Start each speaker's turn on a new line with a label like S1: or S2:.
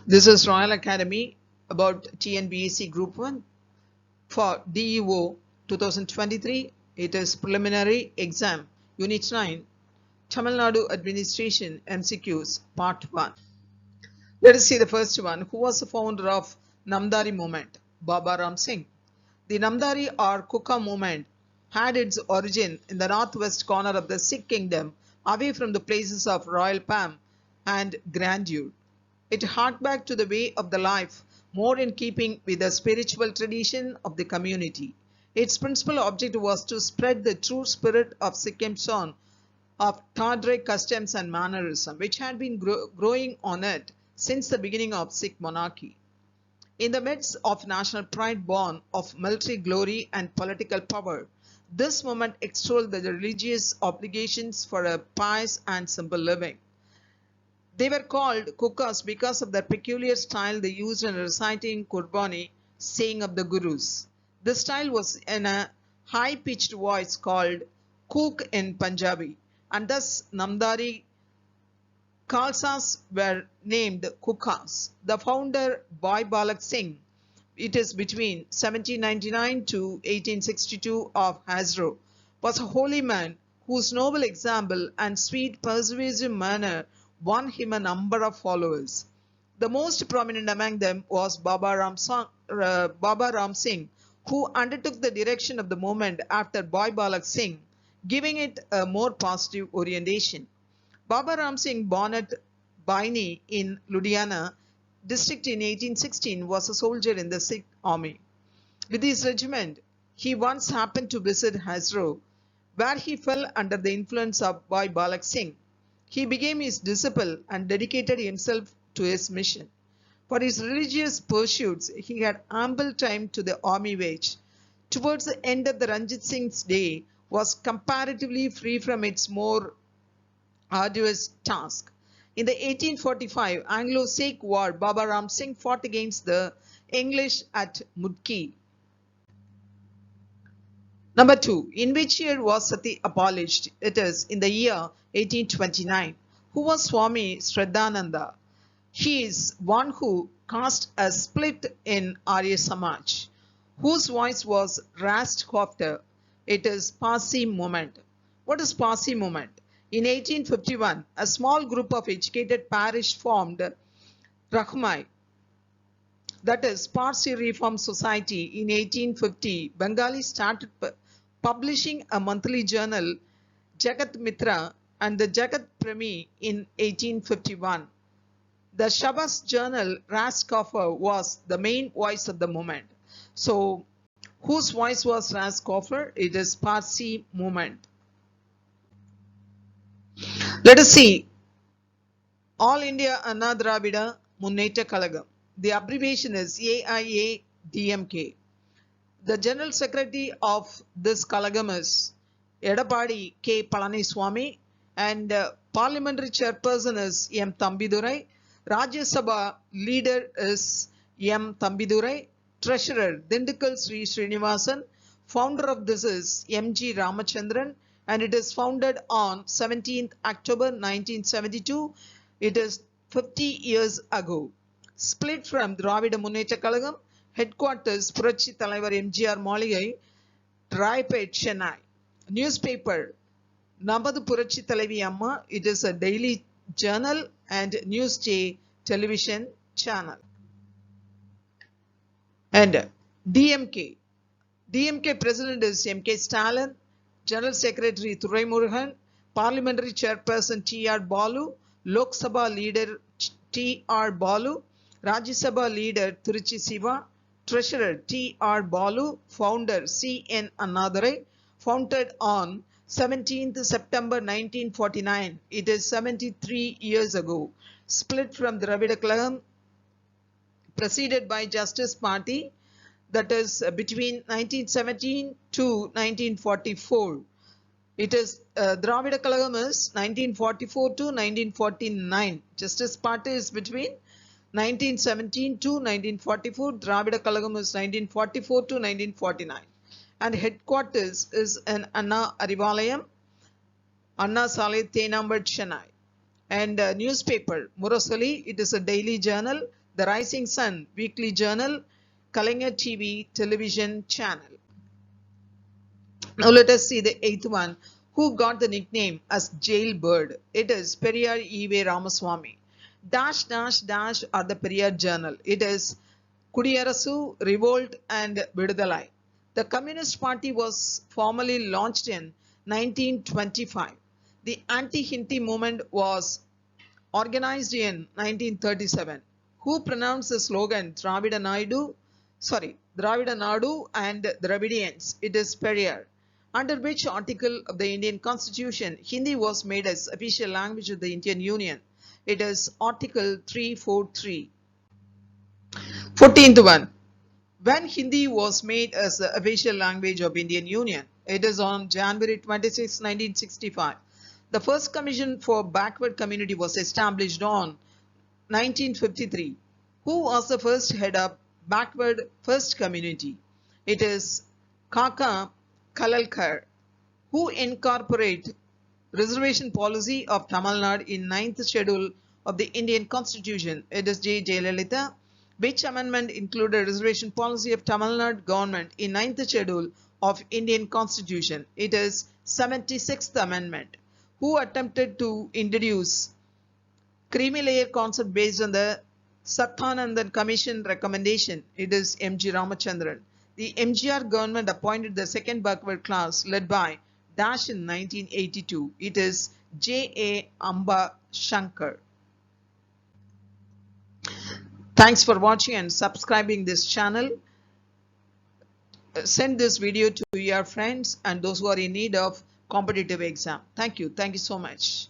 S1: This is Royal Academy about TNBAC Group 1 for DEO 2023. It is preliminary exam, Unit 9, Tamil Nadu Administration MCQs, Part 1. Let us see the first one. Who was the founder of Namdari movement? Baba Ram Singh. The Namdari or Kuka movement had its origin in the northwest corner of the Sikh kingdom, away from the places of royal palm and grandeur. It harked back to the way of the life, more in keeping with the spiritual tradition of the community. Its principal object was to spread the true spirit of Sikhism, of Tadre customs and mannerism, which had been growing on it since the beginning of Sikh monarchy. In the midst of national pride born of military glory and political power, this movement extolled the religious obligations for a pious and simple living. They were called Kukas because of their peculiar style they used in reciting Qurbani, saying of the Gurus. This style was in a high-pitched voice called Kook in Punjabi, and thus Namdari Khalsas were named Kukas. The founder, Bhai Balak Singh, it is between 1799 to 1862 of Hazro, was a holy man whose noble example and sweet persuasive manner won him a number of followers. The most prominent among them was Baba Ram Singh, who undertook the direction of the movement after Bhai Balak Singh, giving it a more positive orientation. Baba Ram Singh, born at Baini in Ludhiana district in 1816, was a soldier in the Sikh army. With his regiment, he once happened to visit Hazro, where he fell under the influence of Bhai Balak Singh. He became his disciple and dedicated himself to his mission. For his religious pursuits, he had ample time to the army wage. Towards the end of the Ranjit Singh's day, was comparatively free from its more arduous task. In the 1845 Anglo-Sikh War, Baba Ram Singh fought against the English at Mudki. Number 2. In which year was Sati abolished? It is in the year 1829. Who was Swami Shraddhananda? He is one who cast a split in Arya Samaj. Whose voice was rasped after? It is Parsi movement. What is Parsi movement? In 1851, a small group of educated parish formed Rahmai, that is Parsi Reform Society. In 1850, Bengali started publishing a monthly journal, Jagat Mitra, and the Jagat Premi in 1851. The Shabas journal, Ras Koffer, was the main voice of the movement. So, whose voice was Ras Koffer? It is Parsi movement. Let us see All India Anna Dravida Munneta Kalagam. The abbreviation is AIADMK. The General Secretary of this Kalagam is Edapadi K. Palaniswamy, and Parliamentary Chairperson is M. Thambidurai. Rajya Sabha Leader is M. Thambidurai. Treasurer Dindukal Sri Srinivasan. Founder of this is M. G. Ramachandran, and it is founded on 17th October 1972. It is 50 years ago. Split from Dravida Munneta Kalagam, headquarters Purachi Talaivar MGR Maligai, Raipet, Chennai. Newspaper Namadu Purachi Talaivi Amma, it is a daily journal and news television channel. And DMK. DMK President is MK Stalin, General Secretary Thurai Murugan, Parliamentary Chairperson T.R. Balu, Lok Sabha Leader T.R. Balu, Rajya Sabha Leader Tiruchi Siva, Treasurer T.R. Balu, Founder C.N. Annadurai, founded on 17th September 1949. It is 73 years ago. Split from Dravida Kalagam, preceded by Justice Party, that is between 1917 to 1944. It is Dravida Kalagam is 1944 to 1949. Justice Party is between 1917 to 1944. Dravida Kalagam is 1944 to 1949. And headquarters is in Anna Arivalayam, Anna Saleh Tenambar, Chennai. And newspaper Murasali, it is a daily journal. The Rising Sun Weekly Journal, Kalaignar TV television channel. Now let us see the eighth one. Who got the nickname as Jailbird? It is Periyar E.V. Ramaswamy. Dash dash dash are the Periyar Journal. It is Kudiyarasu, Revolt and Vidudalai. The Communist Party was formally launched in 1925. The anti-Hindi movement was organized in 1937. Who pronounced the slogan Dravida Nadu and Dravidians? It is Periyar. Under which article of the Indian Constitution Hindi was made as official language of the Indian Union? It is Article 343. 14th one. When Hindi was made as the official language of Indian Union? It is on January 26, 1965. The first commission for backward community was established on 1953. Who was the first head of backward first community? It is Kaka Kalalkar. Who incorporated reservation policy of Tamil Nadu in 9th schedule of the Indian Constitution? It is J. Jayalalitha. Which amendment included reservation policy of Tamil Nadu government in 9th schedule of Indian Constitution? It is 76th Amendment. Who attempted to introduce creamy layer concept based on the Satyanandan Commission recommendation? It is M.G. Ramachandran. The MGR government appointed the second backward class led by Dash in 1982. It is J.A. Amba Shankar. Thanks for watching and subscribing this channel. Send this video to your friends and those who are in need of competitive exam. Thank you. Thank you so much.